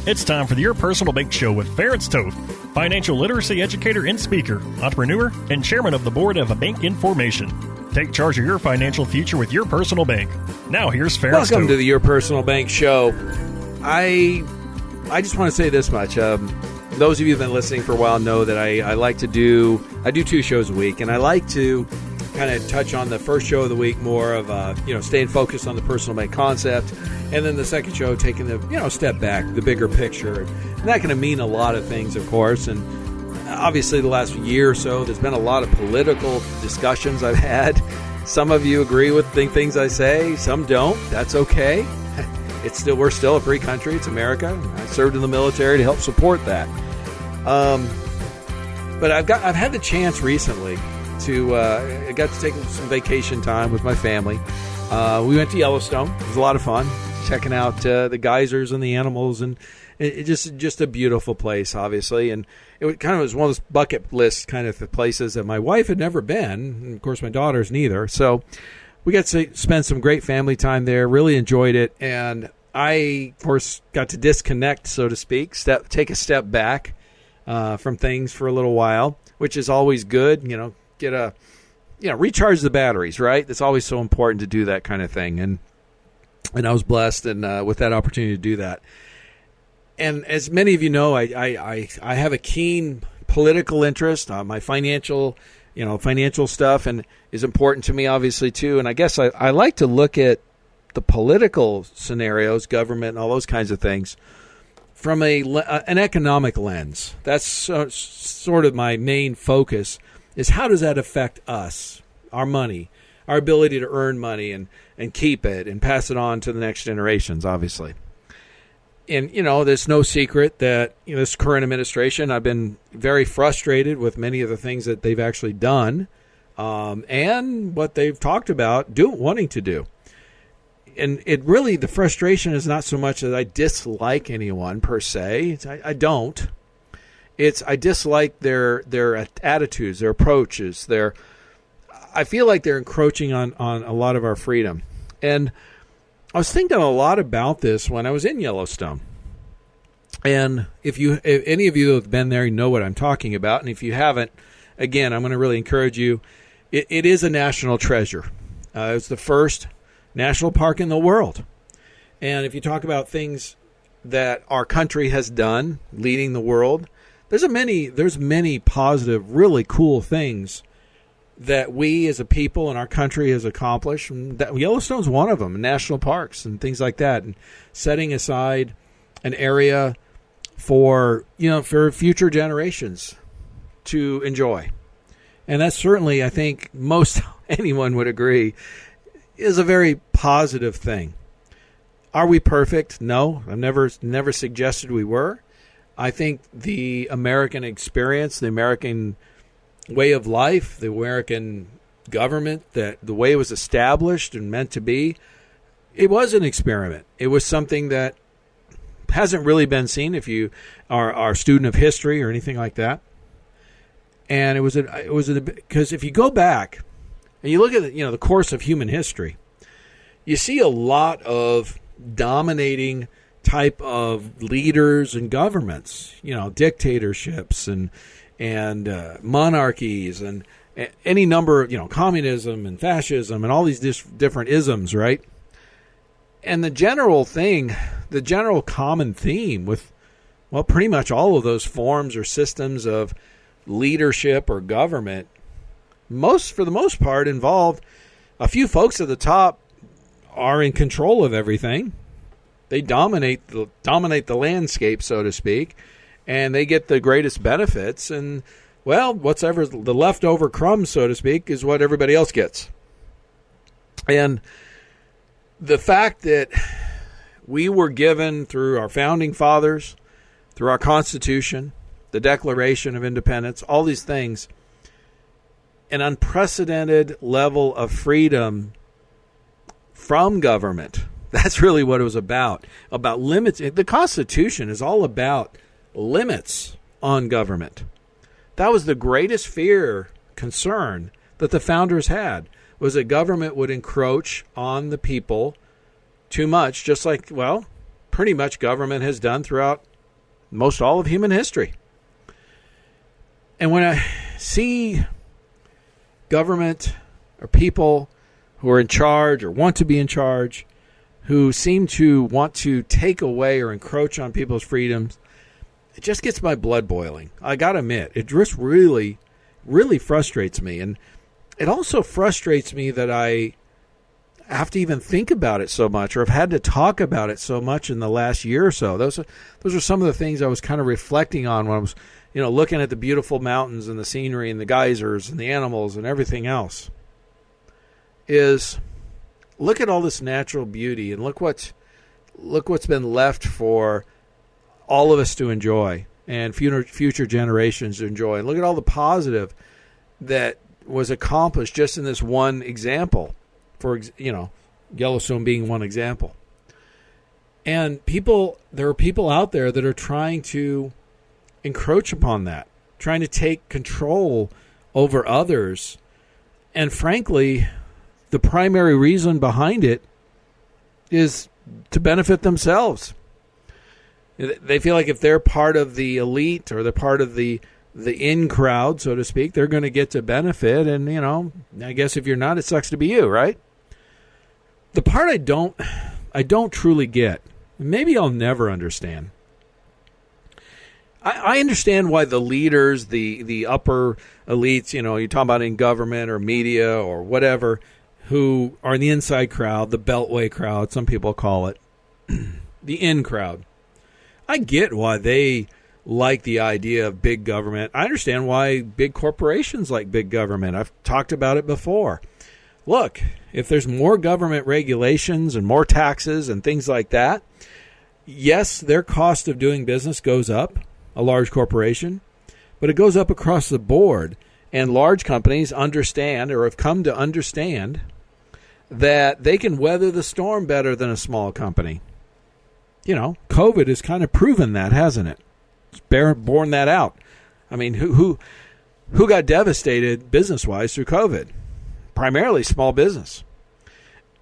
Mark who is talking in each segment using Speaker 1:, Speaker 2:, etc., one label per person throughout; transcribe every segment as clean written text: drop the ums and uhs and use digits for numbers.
Speaker 1: It's time for the Your Personal Bank Show with Ference Toth, financial literacy educator and speaker, entrepreneur, and chairman of the board of A Bank Information. Take charge of your financial future with Your Personal Bank. Now here's Ference Toth.
Speaker 2: Welcome to the Your Personal Bank Show. I just want to say this much. Those of you who have been listening for a while know that I do 2 shows a week, and I like to kind of touch on the first show of the week more of staying focused on the personal bank concept, and then the second show taking the step back, the bigger picture. And that can mean a lot of things, of course. And obviously the last year or so there's been a lot of political discussions I've had. Some of you agree with things I say, some don't. That's okay. We're still a free country. It's America. I served in the military to help support that. But I've had the chance recently to I got to take some vacation time with my family. We went to Yellowstone. It was a lot of fun, checking out the geysers and the animals, and it just a beautiful place, obviously. And it kind of was one of those bucket list kind of places that my wife had never been, and of course my daughters neither. So we got to spend some great family time there. Really enjoyed it, and I, of course, got to disconnect, so to speak, take a step back from things for a little while, which is always good. Recharge the batteries, right? It's always so important to do that kind of thing. And I was blessed with that opportunity to do that. And as many of you know, I have a keen political interest. My financial stuff and is important to me, obviously, too. And I guess I like to look at the political scenarios, government, and all those kinds of things from an economic lens. That's sort of my main focus. Is how does that affect us, our money, our ability to earn money and keep it and pass it on to the next generations, obviously. And, there's no secret that this current administration, I've been very frustrated with many of the things that they've actually done and what they've talked about wanting to do. And the frustration is not so much that I dislike anyone per se. I don't. I dislike their attitudes, their approaches. I feel like they're encroaching on a lot of our freedom. And I was thinking a lot about this when I was in Yellowstone. And if any of you have been there, you know what I'm talking about. And if you haven't, again, I'm going to really encourage you. It is a national treasure. It's the first national park in the world. And if you talk about things that our country has done, leading the world, there's many positive, really cool things that we as a people and our country has accomplished. And Yellowstone's one of them, national parks and things like that, and setting aside an area for future generations to enjoy. And that's certainly, I think, most anyone would agree, is a very positive thing. Are we perfect? No, I've never suggested we were. I think the American experience, the American way of life, the American government, that the way it was established and meant to be, it was an experiment. It was something that hasn't really been seen if you are a student of history or anything like that. And it was because if you go back and you look at the course of human history, you see a lot of dominating type of leaders and governments, dictatorships and monarchies and any number of, communism and fascism and all these different isms, right? And the general common theme with, pretty much all of those forms or systems of leadership or government, for the most part, involved a few folks at the top are in control of everything. They dominate the landscape, so to speak, and they get the greatest benefits. And, whatever the leftover crumbs, so to speak, is what everybody else gets. And the fact that we were given through our founding fathers, through our Constitution, the Declaration of Independence, all these things, an unprecedented level of freedom from government. That's really what it was about limits. The Constitution is all about limits on government. That was the greatest concern that the founders had, was that government would encroach on the people too much, just like, pretty much government has done throughout most all of human history. And when I see government or people who are in charge or want to be in charge, who seem to want to take away or encroach on people's freedoms, it just gets my blood boiling. I got to admit, it just really, really frustrates me. And it also frustrates me that I have to even think about it so much, or have had to talk about it so much in the last year or so. Those are some of the things I was kind of reflecting on when I was, looking at the beautiful mountains and the scenery and the geysers and the animals and everything else. Is look at all this natural beauty and look what's been left for all of us to enjoy and future generations to enjoy. And look at all the positive that was accomplished just in this one example. For Yellowstone being one example. And there are people out there that are trying to encroach upon that, trying to take control over others. And frankly, the primary reason behind it is to benefit themselves. They feel like if they're part of the elite or they're part of the in crowd, so to speak, they're going to get to benefit. And, I guess if you're not, it sucks to be you, right? The part I don't truly get, maybe I'll never understand. I understand why the leaders, the upper elites, you're talking about in government or media or whatever, who are in the inside crowd, the beltway crowd, some people call it, the in crowd. I get why they like the idea of big government. I understand why big corporations like big government. I've talked about it before. Look, if there's more government regulations and more taxes and things like that, yes, their cost of doing business goes up, a large corporation, but it goes up across the board. And large companies understand or have come to understand that they can weather the storm better than a small company. COVID has kind of proven that, hasn't it? It's borne that out. I mean, who got devastated business-wise through COVID? Primarily small business.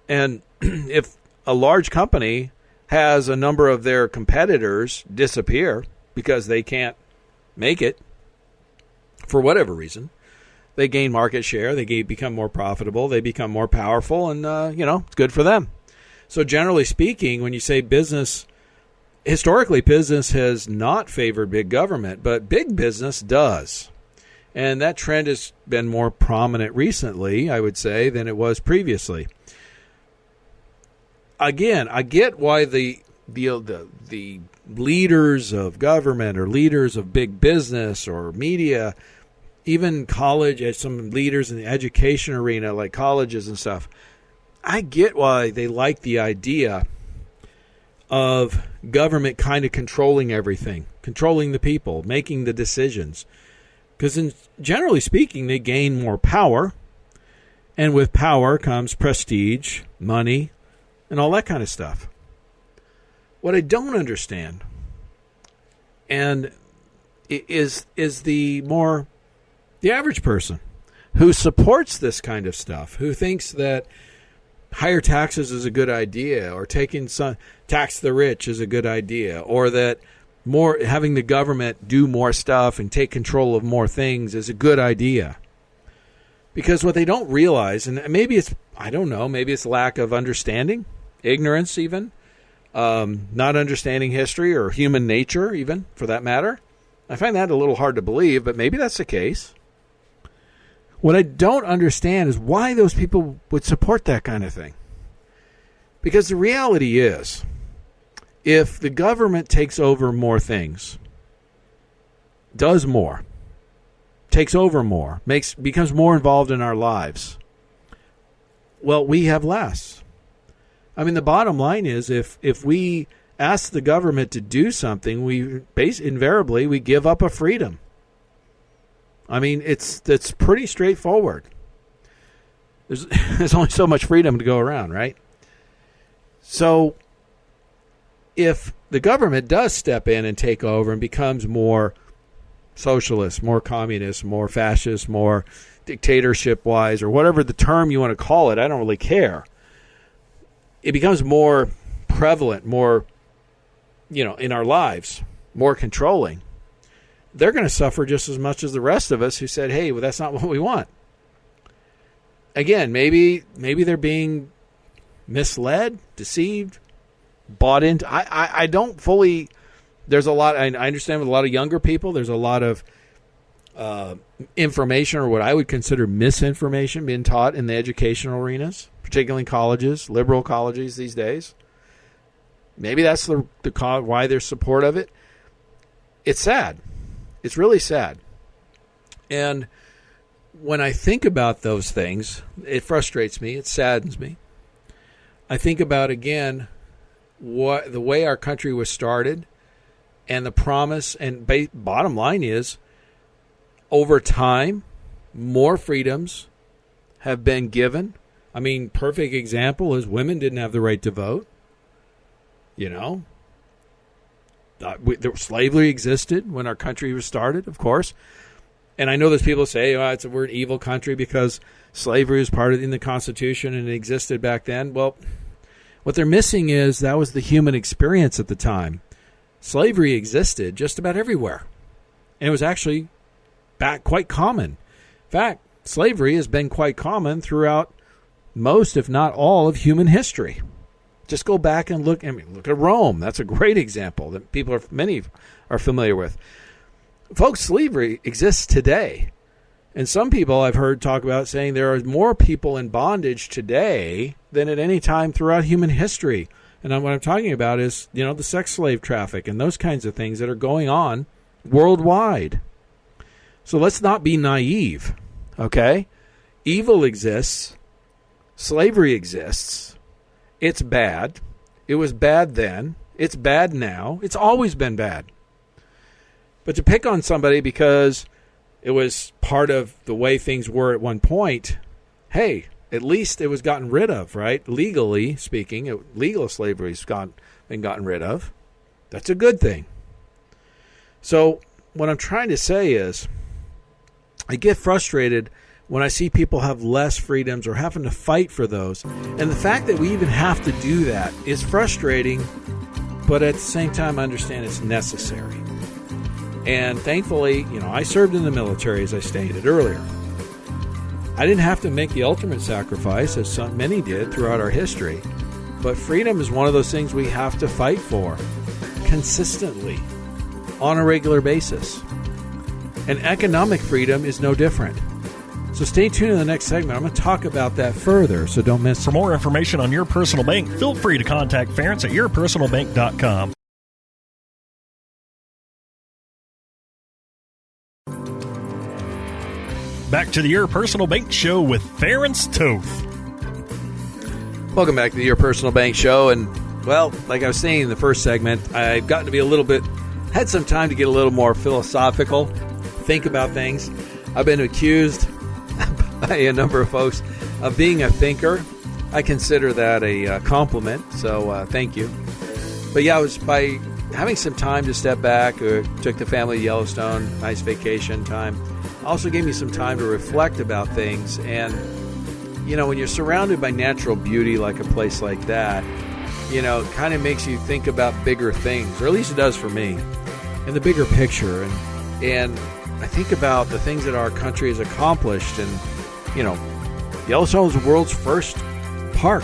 Speaker 2: And if a large company has a number of their competitors disappear because they can't make it for whatever reason, they gain market share, they become more profitable, they become more powerful, and, it's good for them. So generally speaking, when you say business, historically business has not favored big government, but big business does. And that trend has been more prominent recently, I would say, than it was previously. Again, I get why the leaders of government or leaders of big business or media, even college, some leaders in the education arena like colleges and stuff, I get why they like the idea of government kind of controlling everything, controlling the people, making the decisions. Because generally speaking, they gain more power, and with power comes prestige, money, and all that kind of stuff. What I don't understand and is the average person who supports this kind of stuff, who thinks that higher taxes is a good idea, or taking some tax the rich is a good idea, or that having the government do more stuff and take control of more things is a good idea. Because what they don't realize, and maybe it's, I don't know, maybe it's lack of understanding, ignorance even, not understanding history or human nature even, for that matter. I find that a little hard to believe, but maybe that's the case. What I don't understand is why those people would support that kind of thing. Because the reality is, if the government takes over more things, does more, takes over more, becomes more involved in our lives, well, we have less. I mean, the bottom line is if we ask the government to do something, invariably we give up a freedom. I mean, that's pretty straightforward. There's only so much freedom to go around, right? So if the government does step in and take over and becomes more socialist, more communist, more fascist, more dictatorship-wise, or whatever the term you want to call it, I don't really care. It becomes more prevalent, more, in our lives. more controlling, they're going to suffer just as much as the rest of us who said, hey, well, that's not what we want. Again, maybe they're being misled, deceived, bought into. I don't fully. There's a lot. I understand with a lot of younger people, there's a lot of information, or what I would consider misinformation, being taught in the educational arenas, particularly in colleges, liberal colleges these days. Maybe that's the why there's support of it. It's sad. It's really sad. And when I think about those things, it frustrates me. It saddens me. I think about, again, the way our country was started and the promise. And bottom line is, over time, more freedoms have been given. I mean, perfect example is women didn't have the right to vote. You know, slavery existed when our country was started, of course. And I know there's people who say, we're an evil country because slavery was part of in the Constitution and it existed back then. Well, what they're missing is that was the human experience at the time. Slavery existed just about everywhere. And it was actually quite common. In fact, slavery has been quite common throughout most, if not all, of human history. Just go back and look. Look at Rome. That's a great example that many are familiar with. Folks, slavery exists today. And some people I've heard talk about saying there are more people in bondage today than at any time throughout human history. And what I'm talking about is, the sex slave traffic and those kinds of things that are going on worldwide. So let's not be naive, okay? Evil exists. Slavery exists. It's bad. It was bad then. It's bad now. It's always been bad. But to pick on somebody because it was part of the way things were at one point, hey, at least it was gotten rid of, right? Legally speaking, legal slavery's been gotten rid of. That's a good thing. So what I'm trying to say is, I get frustrated when I see people have less freedoms or having to fight for those. And the fact that we even have to do that is frustrating, but at the same time, I understand it's necessary. And thankfully, I served in the military, as I stated earlier. I didn't have to make the ultimate sacrifice, as many did throughout our history. But freedom is one of those things we have to fight for consistently, on a regular basis. And economic freedom is no different. So stay tuned in the next segment. I'm going to talk about that further, so don't miss it.
Speaker 1: For more information on Your Personal Bank, feel free to contact Ference at yourpersonalbank.com. Back to the Your Personal Bank Show with Ference Toth.
Speaker 2: Welcome back to the Your Personal Bank Show. And, well, like I was saying in the first segment, I've gotten to be had some time to get a little more philosophical, think about things. I've been accused by a number of folks of being a thinker. I consider that a compliment, so thank you. But yeah, it was by having some time to step back. Took the family to Yellowstone, nice vacation time. Also gave me some time to reflect about things. And, when you're surrounded by natural beauty like a place like that, it kind of makes you think about bigger things, or at least it does for me, and the bigger picture. And I think about the things that our country has accomplished. And, Yellowstone is the world's first park.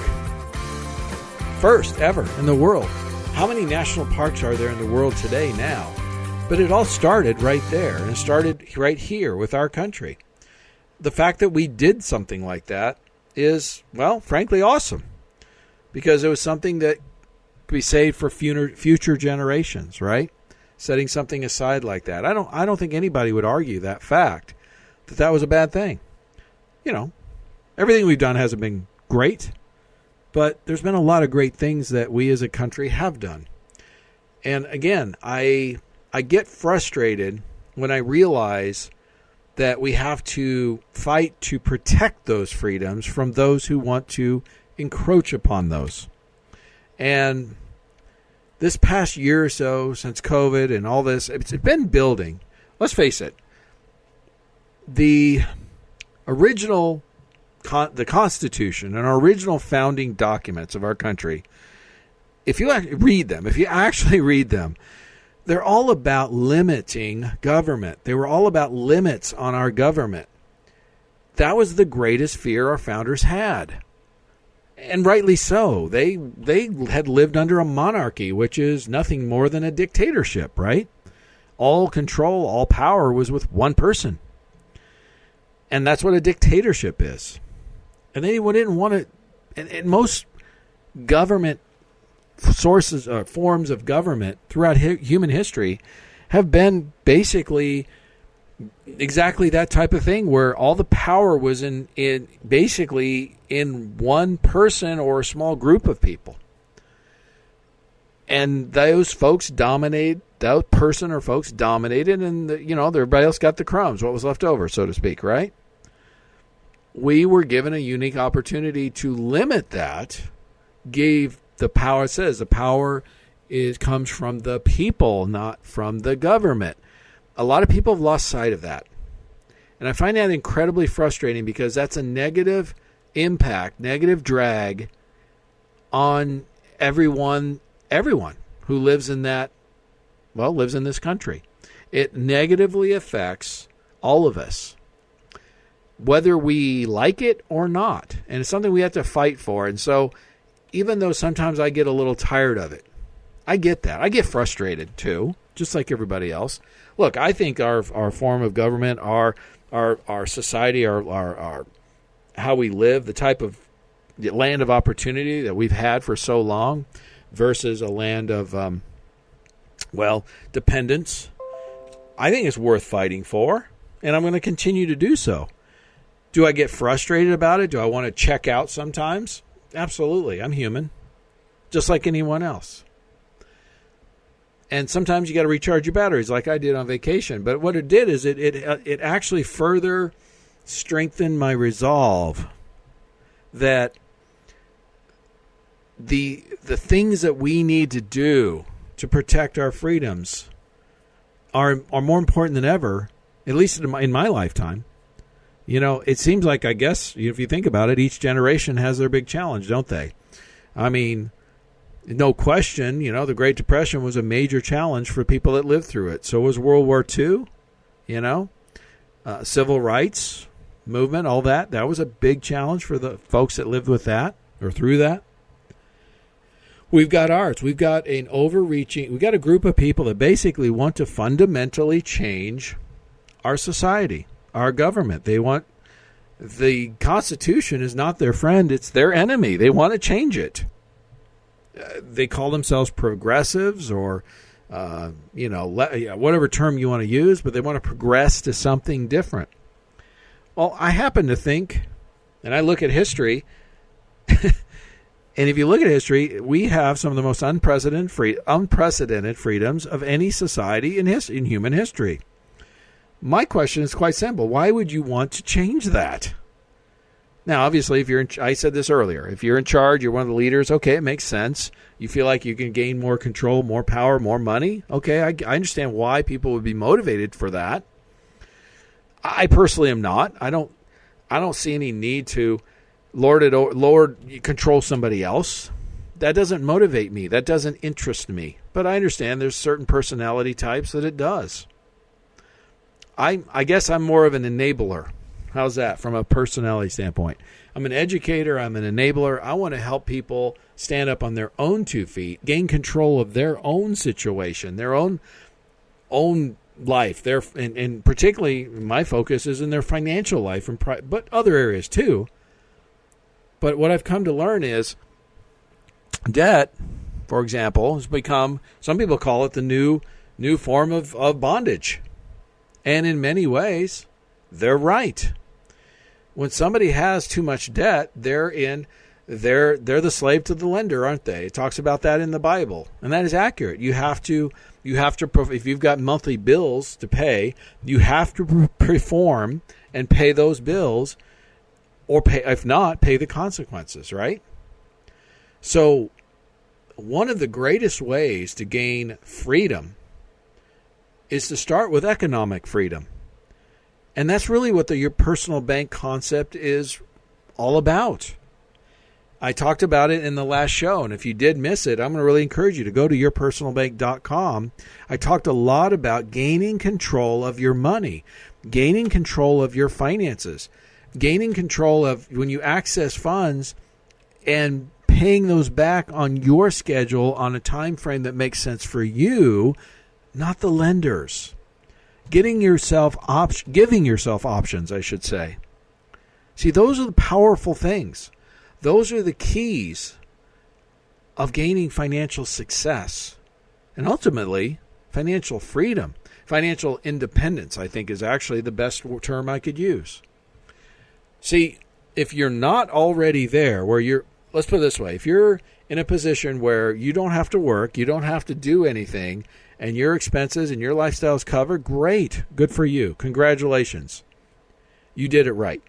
Speaker 2: First ever in the world. How many national parks are there in the world today now? But it all started right there, and it started right here with our country. The fact that we did something like that is, well, frankly, awesome. Because it was something that could be saved for future generations, right? Setting something aside like that. I don't think anybody would argue that fact, that was a bad thing. Everything we've done hasn't been great, but there's been a lot of great things that we as a country have done. And again, I get frustrated when I realize that we have to fight to protect those freedoms from those who want to encroach upon those. And this past year or so, since COVID and all this, it's been building. Let's face it. The Constitution and our original founding documents of our country, if you actually read them, they're all about limiting government. They were all about limits on our government. That was the greatest fear our founders had. And rightly so. They had lived under a monarchy, which is nothing more than a dictatorship, right? All control, all power was with one person. And that's what a dictatorship is. And they didn't want to, and most government sources or forms of government throughout human history have been basically exactly that type of thing, where all the power was in basically in one person or a small group of people. And those folks dominated, that person or folks dominated, and everybody else got the crumbs, what was left over, so to speak, right? We were given a unique opportunity to limit that, gave the power. It says the power comes from the people, not from the government. A lot of people have lost sight of that. And I find that incredibly frustrating, because that's a negative impact, negative drag on everyone who lives in this country. It negatively affects all of us, whether we like it or not. And it's something we have to fight for. And so even though sometimes I get a little tired of it, I get that. I get frustrated too, just like everybody else. Look, I think our form of government, our society, our how we live, the type of the land of opportunity that we've had for so long versus a land of, dependence, I think it's worth fighting for, and I'm going to continue to do so. Do I get frustrated about it? Do I want to check out sometimes? Absolutely. I'm human, just like anyone else. And sometimes you got to recharge your batteries like I did on vacation. But what it did is it actually further strengthened my resolve that the things that we need to do to protect our freedoms are more important than ever, at least in my lifetime. It seems like, I guess, if you think about it, each generation has their big challenge, don't they? I mean, no question, the Great Depression was a major challenge for people that lived through it. So was World War II, civil rights movement, all that. That was a big challenge for the folks that lived with that or through that. We've got arts. We've got we've got a group of people that basically want to fundamentally change our society, our government. The Constitution is not their friend, it's their enemy. They want to change it. They call themselves progressives or, whatever term you want to use, but they want to progress to something different. Well, I happen to think, and I look at history, and if you look at history, we have some of the most unprecedented freedoms of any society in human history. My question is quite simple. Why would you want to change that? Now, obviously, I said this earlier, if you're in charge, you're one of the leaders, okay, it makes sense. You feel like you can gain more control, more power, more money. Okay, I understand why people would be motivated for that. I personally am not. I don't see any need to control somebody else. That doesn't motivate me. That doesn't interest me. But I understand there's certain personality types that it does. I guess I'm more of an enabler. How's that from a personality standpoint? I'm an educator. I'm an enabler. I want to help people stand up on their own 2 feet, gain control of their own situation, their own life. And particularly my focus is in their financial life, but other areas too. But what I've come to learn is debt, for example, has become, some people call it the new form of bondage. And in many ways, they're right. When somebody has too much debt, they're the slave to the lender, aren't they? It talks about that in the Bible, and that is accurate. You have to if you've got monthly bills to pay, you have to perform and pay those bills, or if not, pay the consequences, right? So, one of the greatest ways to gain freedom is to start with economic freedom. And that's really what your personal bank concept is all about. I talked about it in the last show, and if you did miss it, I'm going to really encourage you to go to yourpersonalbank.com. I talked a lot about gaining control of your money, gaining control of your finances, gaining control of when you access funds and paying those back on your schedule on a time frame that makes sense for you, not the lenders. Giving yourself options, I should say. See, those are the powerful things. Those are the keys of gaining financial success and ultimately financial freedom. Financial independence, I think, is actually the best term I could use. See, if you're not already there where let's put it this way, if you're in a position where you don't have to work, you don't have to do anything, and your expenses and your lifestyle is covered, great, good for you. Congratulations. You did it right.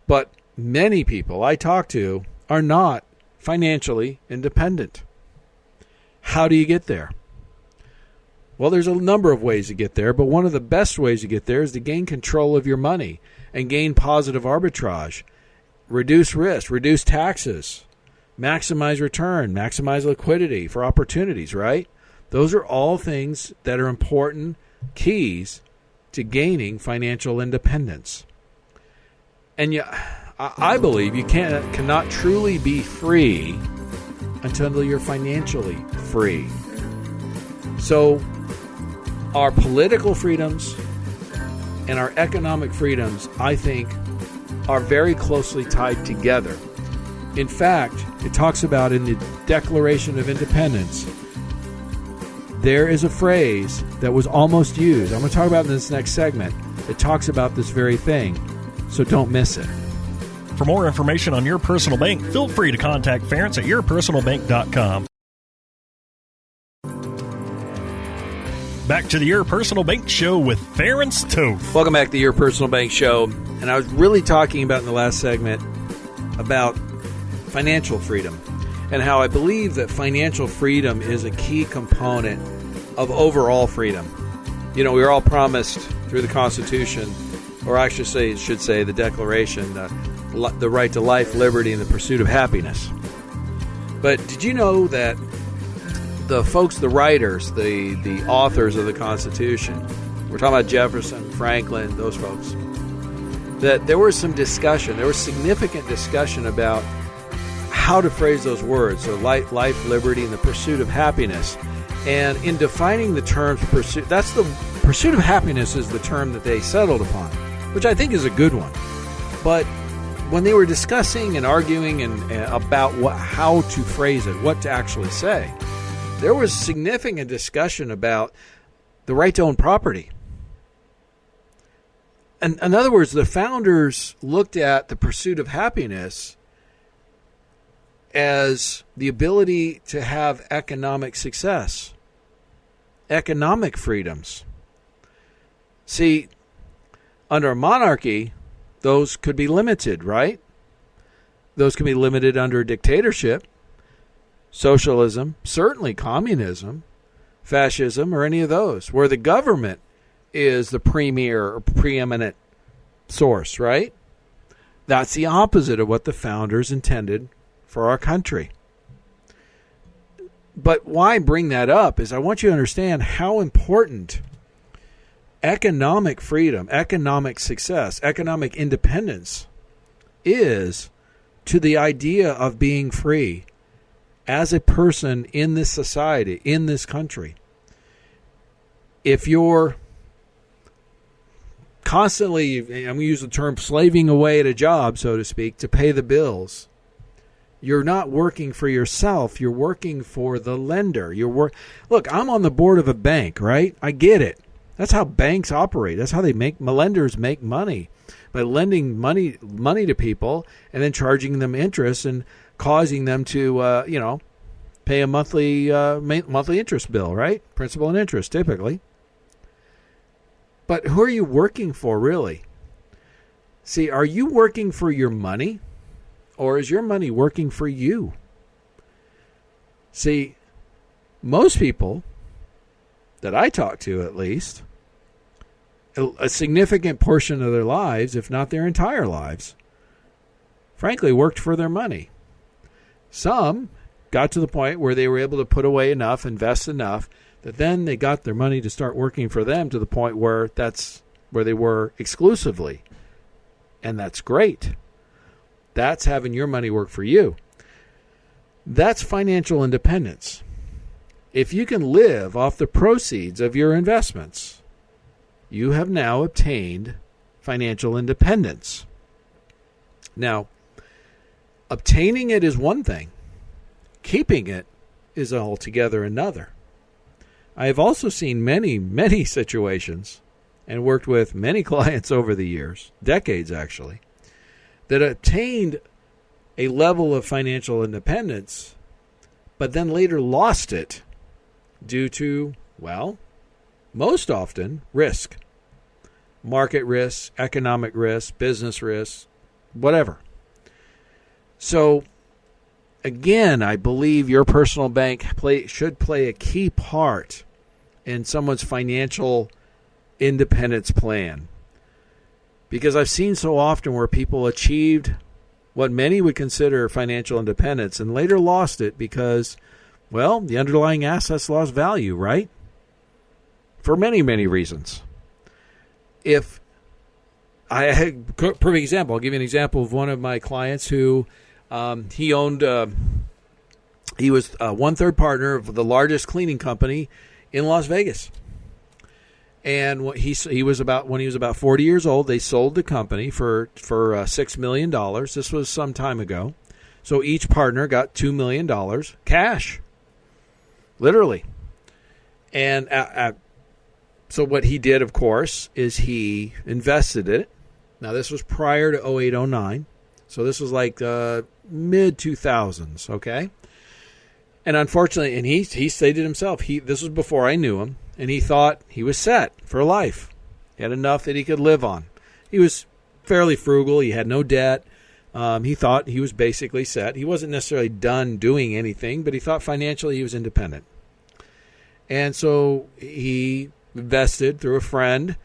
Speaker 2: But many people I talk to are not financially independent. How do you get there? Well, there's a number of ways to get there, but one of the best ways to get there is to gain control of your money and gain positive arbitrage, reduce risk, reduce taxes, maximize return, maximize liquidity for opportunities, right? Those are all things that are important keys to gaining financial independence. And I believe you cannot truly be free until you're financially free. So our political freedoms and our economic freedoms, I think, are very closely tied together. In fact, it talks about in the Declaration of Independence, there is a phrase that was almost used. I'm going to talk about in this next segment. It talks about this very thing, so don't miss it.
Speaker 1: For more information on Your Personal Bank, feel free to contact Ference at yourpersonalbank.com. Back to the Your Personal Bank Show with Ference Toth.
Speaker 2: Welcome back to Your Personal Bank Show. And I was really talking about in the last segment about financial freedom and how I believe that financial freedom is a key component of overall freedom. You know, we were all promised through the Constitution, or I should say the Declaration, the right to life, liberty, and the pursuit of happiness. But did you know that the folks, the writers, the authors of the Constitution, we're talking about Jefferson, Franklin, those folks, that there was some discussion, there was significant discussion about how to phrase those words, so life, liberty, and the pursuit of happiness. And in defining the terms pursuit of happiness is the term that they settled upon, which I think is a good one. But when they were discussing and arguing about how to phrase it, what to actually say, there was significant discussion about the right to own property. And in other words, the founders looked at the pursuit of happiness as the ability to have economic success, economic freedoms. See, under a monarchy, those could be limited, right? Those can be limited under dictatorship, socialism, certainly communism, fascism, or any of those, where the government is the premier or preeminent source, right? That's the opposite of what the founders intended for our country. But why bring that up is I want you to understand how important economic freedom, economic success, economic independence is to the idea of being free as a person in this society, in this country. If you're constantly, I'm going to use the term slaving away at a job, so to speak, to pay the bills, you're not working for yourself. You're working for the lender. Look, I'm on the board of a bank, right? I get it. That's how banks operate. That's how lenders make money, by lending money to people and then charging them interest and causing them to, pay a monthly interest bill, right? Principal and interest, typically. But who are you working for, really? See, are you working for your money, or is your money working for you? See, most people that I talk to, at least, a significant portion of their lives, if not their entire lives, frankly, worked for their money. Some got to the point where they were able to put away enough, invest enough, that then they got their money to start working for them to the point where that's where they were exclusively. And that's great. That's having your money work for you. That's financial independence. If you can live off the proceeds of your investments, you have now obtained financial independence. Now, obtaining it is one thing. Keeping it is altogether another. I have also seen many, many situations and worked with many clients over the years, decades actually, that obtained a level of financial independence, but then later lost it due to, well, most often risk. Market risk, economic risk, business risk, whatever. So, again, I believe your personal bank should play a key part in someone's financial independence plan. Because I've seen so often where people achieved what many would consider financial independence and later lost it because, well, the underlying assets lost value, right? For many, many reasons. If I had a perfect example, I'll give you an example of one of my clients who he owned, he was one third partner of the largest cleaning company in Las Vegas. And when he was about 40 years old, they sold the company for $6 million. This was some time ago. So each partner got $2 million cash, literally. And so what he did, of course, is he invested it. Now, this was prior to 08-09. So this was like mid-2000s, okay? And unfortunately, and he stated himself, this was before I knew him, and he thought he was set for life. He had enough that he could live on. He was fairly frugal. He had no debt. He thought he was basically set. He wasn't necessarily done doing anything, but he thought financially he was independent. And so he invested through a friend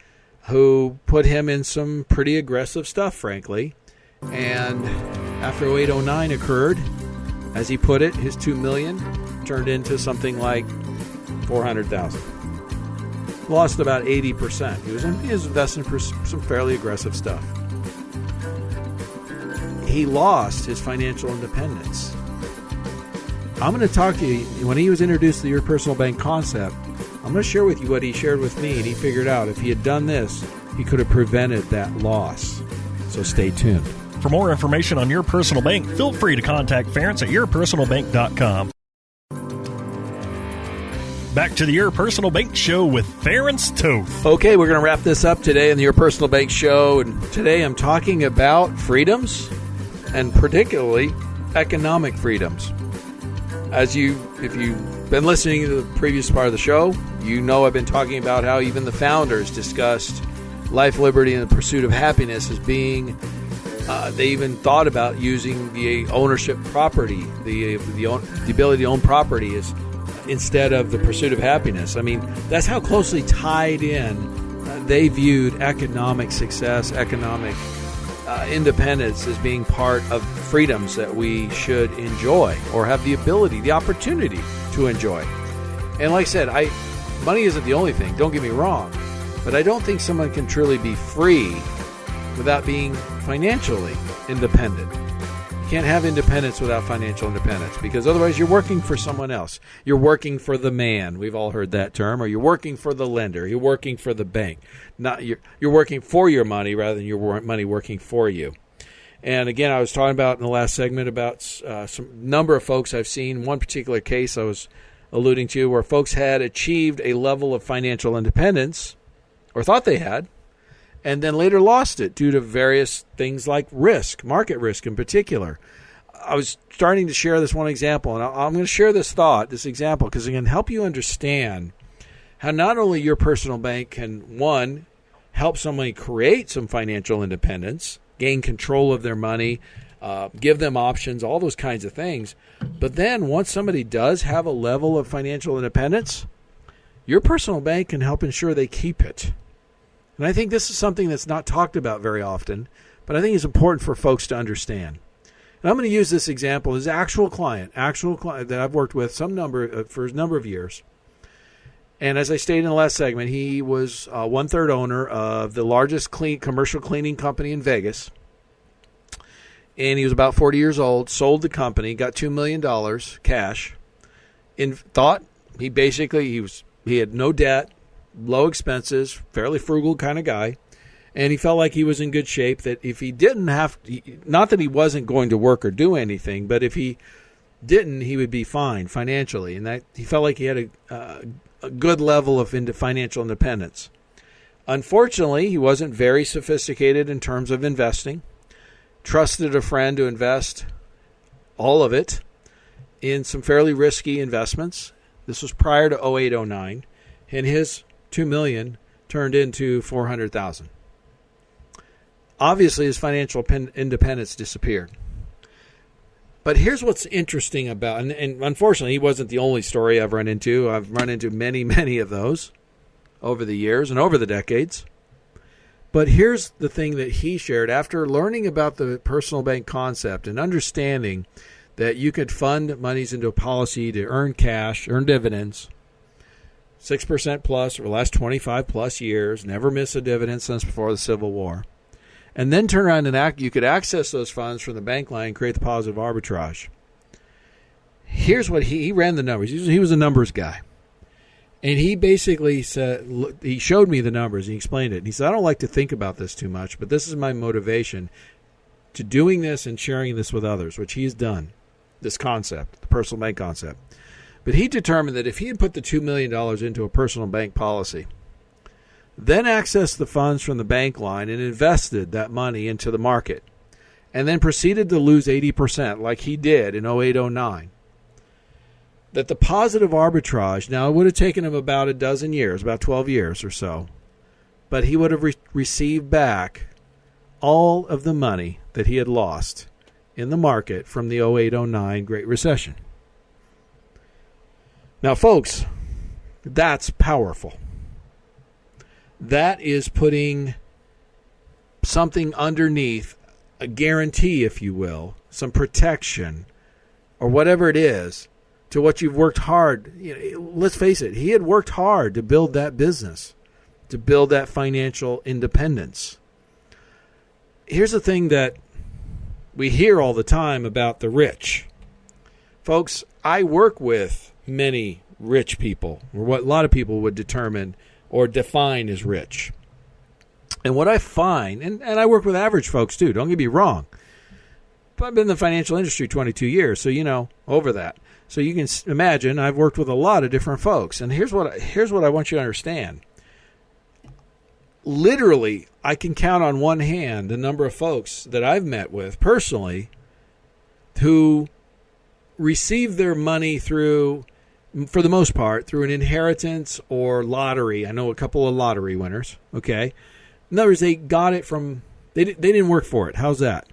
Speaker 2: who put him in some pretty aggressive stuff, frankly. And after 08-09 occurred, as he put it, his $2 million turned into something like $400,000. Lost about 80%. He was investing for some fairly aggressive stuff. He lost his financial independence. I'm going to talk to you, when he was introduced to the Your Personal Bank concept, I'm going to share with you what he shared with me, and he figured out if he had done this, he could have prevented that loss. So stay tuned.
Speaker 1: For more information on Your Personal Bank, feel free to contact Ference at yourpersonalbank.com. Back to the Your Personal Bank Show with Ference Toth.
Speaker 2: Okay, we're going to wrap this up today in the Your Personal Bank Show. And today I'm talking about freedoms, and particularly economic freedoms. If you've been listening to the previous part of the show, you know I've been talking about how even the founders discussed life, liberty, and the pursuit of happiness as being, they even thought about using the ownership property, the ability to own property is instead of the pursuit of happiness. I mean, that's how closely tied in they viewed economic success, economic independence as being part of freedoms that we should enjoy or have the ability, the opportunity to enjoy. And like I said, money isn't the only thing, don't get me wrong, but I don't think someone can truly be free without being financially independent. You can't have independence without financial independence, because otherwise you're working for someone else. You're working for the man. We've all heard that term. Or you're working for the lender. You're working for the bank. You're working for your money rather than your money working for you. And again, I was talking about in the last segment about some number of folks I've seen. One particular case I was alluding to where folks had achieved a level of financial independence, or thought they had, and then later lost it due to various things like risk, market risk in particular. I was starting to share this one example, and I'm going to share this example, because it can help you understand how not only your personal bank can, one, help somebody create some financial independence, gain control of their money, give them options, all those kinds of things. But then once somebody does have a level of financial independence, your personal bank can help ensure they keep it. And I think this is something that's not talked about very often, but I think it's important for folks to understand. And I'm going to use this example as actual client that I've worked with for a number of years. And as I stated in the last segment, he was one-third owner of the largest commercial cleaning company in Vegas. And he was about 40 years old, sold the company, got $2 million cash. He had no debt, low expenses, fairly frugal kind of guy. And he felt like he was in good shape, that if he didn't not that he wasn't going to work or do anything, but if he didn't, he would be fine financially. And that he felt like he had a good level of financial independence. Unfortunately, he wasn't very sophisticated in terms of investing. Trusted a friend to invest all of it in some fairly risky investments. This was prior to 08-09, and his $2 million turned into $400,000. Obviously, his financial independence disappeared. But here's what's interesting about, and unfortunately, he wasn't the only story I've run into. I've run into many, many of those over the years and over the decades. But here's the thing that he shared after learning about the personal bank concept and understanding that you could fund monies into a policy to earn cash, earn dividends, 6% plus for the last 25 plus years, never miss a dividend since before the Civil War. And then turn around and you could access those funds from the bank line and create the positive arbitrage. Here's what he ran the numbers. He was a numbers guy. And he basically said, he showed me the numbers. He explained it. And he said, I don't like to think about this too much, but this is my motivation to doing this and sharing this with others, which he's done, this concept, the personal bank concept. But he determined that if he had put the $2 million into a personal bank policy, then accessed the funds from the bank line and invested that money into the market, and then proceeded to lose 80% like he did in 08-09, that the positive arbitrage, now it would have taken him about a dozen years, about 12 years or so, but he would have received back all of the money that he had lost in the market from the 08-09 Great Recession. Now, folks, that's powerful. That is putting something underneath, a guarantee, if you will, some protection, or whatever it is, to what you've worked hard. Let's face it, he had worked hard to build that business, to build that financial independence. Here's the thing that we hear all the time about the rich. Folks, I work with many rich people, or what a lot of people would determine or define as rich. And what I find, and I work with average folks too, don't get me wrong, but I've been in the financial industry 22 years, so over that. So you can imagine I've worked with a lot of different folks. And here's what I want you to understand. Literally, I can count on one hand the number of folks that I've met with personally who receive their money through, for the most part, through an inheritance or lottery. I know a couple of lottery winners, okay? In other words, they got it from, they didn't work for it. How's that?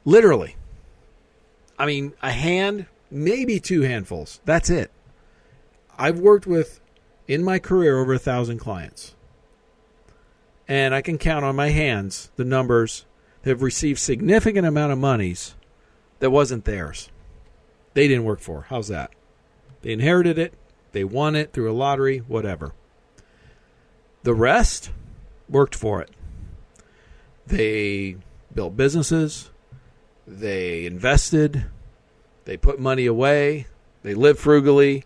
Speaker 2: Literally. I mean, a hand, maybe two handfuls. That's it. I've worked with, in my career, over 1,000 clients. And I can count on my hands the numbers that have received significant amount of monies that wasn't theirs. They didn't work for. How's that? They inherited it. They won it through a lottery, whatever. The rest worked for it. They built businesses. They invested. They put money away. They lived frugally.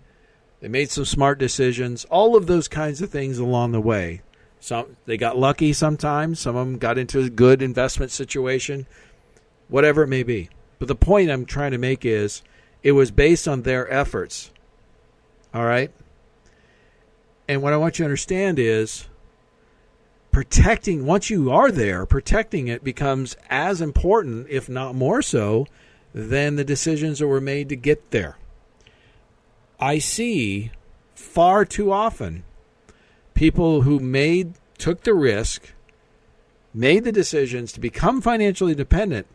Speaker 2: They made some smart decisions. All of those kinds of things along the way. Some they got lucky sometimes. Some of them got into a good investment situation. Whatever it may be. But the point I'm trying to make is it was based on their efforts. All right? And what I want you to understand is protecting, once you are there, protecting it becomes as important, if not more so, than the decisions that were made to get there. I see far too often people who took the risk, made the decisions to become financially dependent,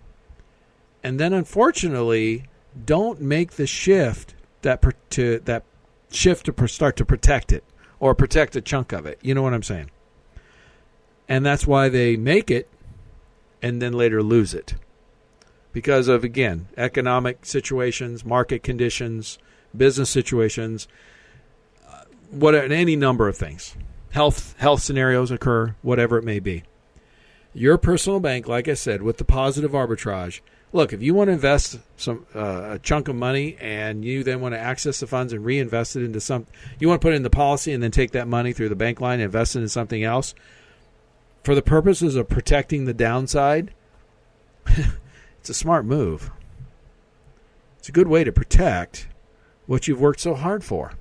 Speaker 2: and then unfortunately don't make the shift to start to protect it or protect a chunk of it. You know what I'm saying? And that's why they make it and then later lose it. because of, again, economic situations, market conditions, business situations, any number of things. Health scenarios occur, whatever it may be. Your personal bank, like I said, with the positive arbitrage, look, if you want to invest a chunk of money and you then want to access the funds and reinvest it into you want to put it in the policy and then take that money through the bank line and invest it in something else, for the purposes of protecting the downside, it's a smart move. It's a good way to protect what you've worked so hard for.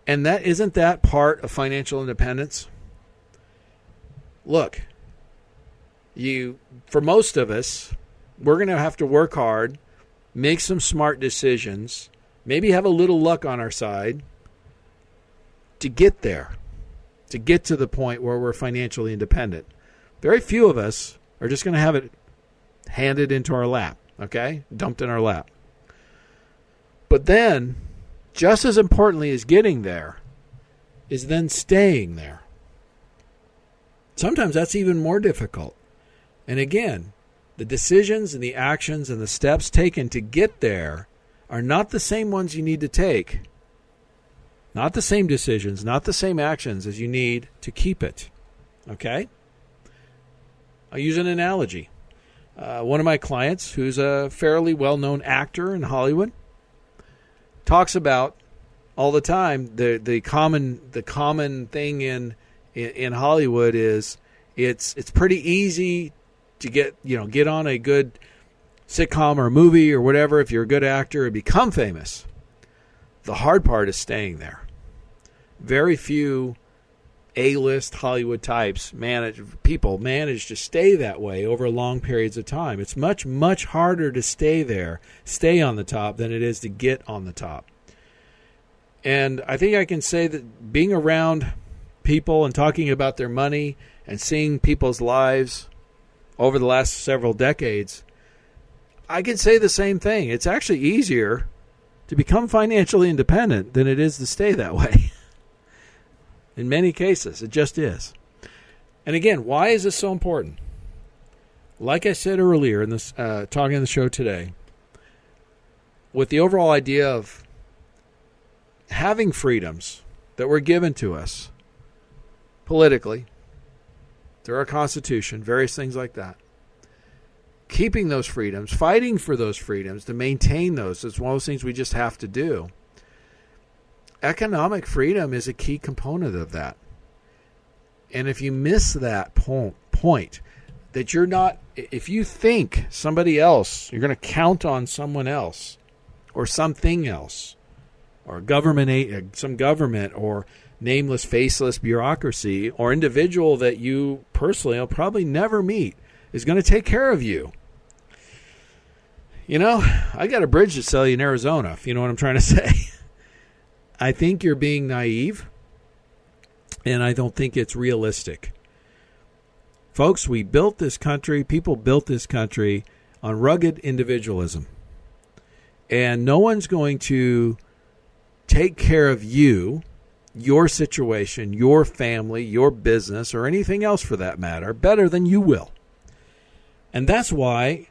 Speaker 2: And isn't that part of financial independence? Look, for most of us, we're going to have to work hard, make some smart decisions, maybe have a little luck on our side to get there, to get to the point where we're financially independent. Very few of us are just going to have it handed into our lap, okay? Dumped in our lap. But then, just as importantly as getting there, is then staying there. Sometimes that's even more difficult. And again, the decisions and the actions and the steps taken to get there are not the same ones you need to take. Not the same decisions, not the same actions as you need to keep it. Okay? I'll use an analogy. One of my clients, who's a fairly well-known actor in Hollywood, talks about all the time the common thing in Hollywood is it's pretty easy to get on a good sitcom or movie or whatever if you're a good actor and become famous. The hard part is staying there. Very few A-list Hollywood types manage to stay that way over long periods of time. It's much, much harder to stay on the top than it is to get on the top. And I think I can say that being around people and talking about their money and seeing people's lives over the last several decades, I can say the same thing. It's actually easier to become financially independent than it is to stay that way. In many cases, it just is. And again, why is this so important? Like I said earlier in this talking on the show today, with the overall idea of having freedoms that were given to us politically, through our Constitution, various things like that, keeping those freedoms, fighting for those freedoms, to maintain those, is one of those things we just have to do. Economic freedom is a key component of that. And if you miss that point, that you're not, if you think somebody else, you're going to count on someone else or something else, or some government or nameless, faceless bureaucracy or individual that you personally will probably never meet is going to take care of you. I got a bridge to sell you in Arizona, if you know what I'm trying to say. I think you're being naive, and I don't think it's realistic. Folks, we built this country, people built this country on rugged individualism. And no one's going to take care of you, your situation, your family, your business, or anything else for that matter, better than you will. And that's why,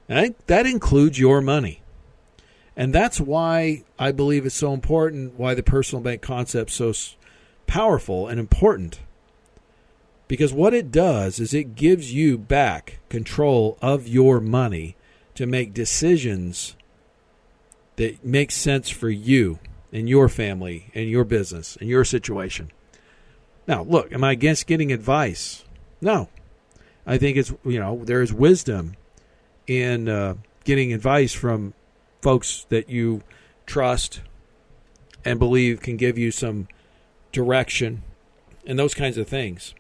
Speaker 2: that includes your money. And that's why I believe it's so important, why the personal bank concept is so powerful and important. Because what it does is it gives you back control of your money to make decisions that make sense for you and your family and your business and your situation. Now, look, am I against getting advice? No. I think it's, there is wisdom in getting advice from folks that you trust and believe can give you some direction and those kinds of things.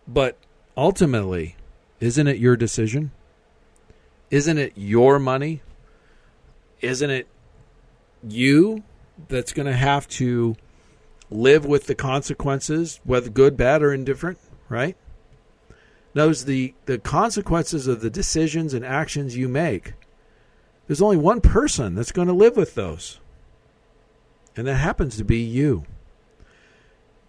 Speaker 2: But ultimately, isn't it your decision? Isn't it your money? Isn't it you that's going to have to live with the consequences, whether good, bad, or indifferent, right? Knows the consequences of the decisions and actions you make. There's only one person that's going to live with those, and that happens to be you.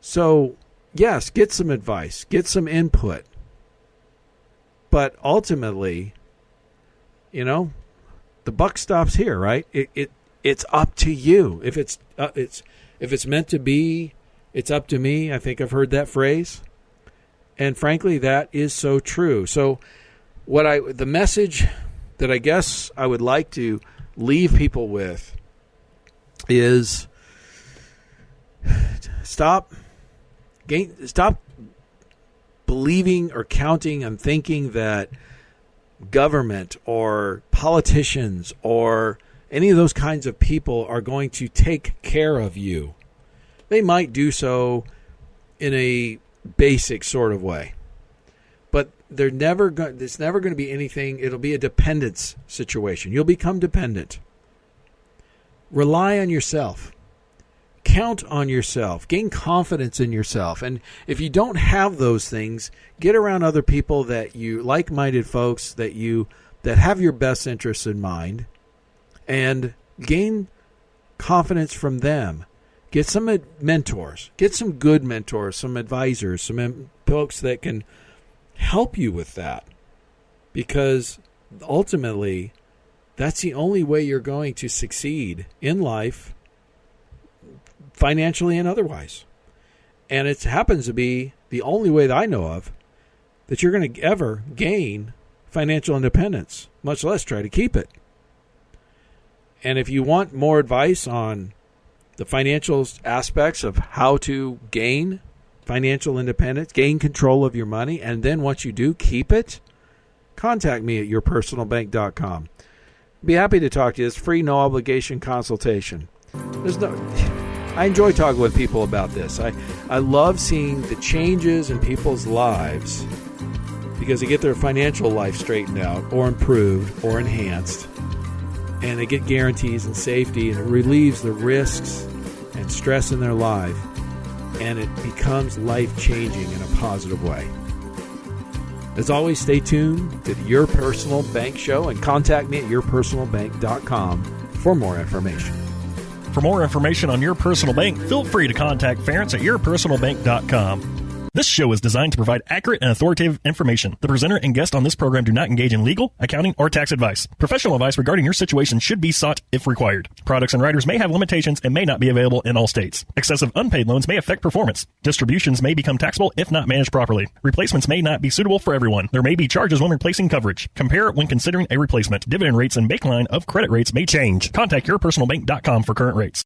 Speaker 2: So, yes, get some advice, get some input, but ultimately, the buck stops here, right? It's up to you. If it's meant to be, it's up to me. I think I've heard that phrase. And frankly, that is so true. So the message that I guess I would like to leave people with is stop believing or counting and thinking that government or politicians or any of those kinds of people are going to take care of you. They might do so in a basic sort of way, but it's never going to be anything. It'll be a dependence situation. You'll become dependent. Rely on yourself. Count on yourself. Gain confidence in yourself. And if you don't have those things, get around other people like-minded folks that have your best interests in mind, and gain confidence from them. Get some mentors. Get some good mentors, some advisors, some folks that can help you with that. Because ultimately, that's the only way you're going to succeed in life, financially and otherwise. And it happens to be the only way that I know of that you're going to ever gain financial independence, much less try to keep it. And if you want more advice on the financial aspects of how to gain financial independence, gain control of your money, and then once you do, keep it, contact me at yourpersonalbank.com. Be happy to talk to you. It's free, no obligation consultation. I enjoy talking with people about this. I love seeing the changes in people's lives because they get their financial life straightened out or improved or enhanced, and they get guarantees and safety, and it relieves the risks and stress in their life, and it becomes life-changing in a positive way. As always, stay tuned to Your Personal Bank Show and contact me at yourpersonalbank.com for more information.
Speaker 1: For more information on Your Personal Bank, feel free to contact Ference at yourpersonalbank.com. This show is designed to provide accurate and authoritative information. The presenter and guest on this program do not engage in legal, accounting, or tax advice. Professional advice regarding your situation should be sought if required. Products and writers may have limitations and may not be available in all states. Excessive unpaid loans may affect performance. Distributions may become taxable if not managed properly. Replacements may not be suitable for everyone. There may be charges when replacing coverage. Compare when considering a replacement. Dividend rates and baseline of credit rates may change. Contact yourpersonalbank.com for current rates.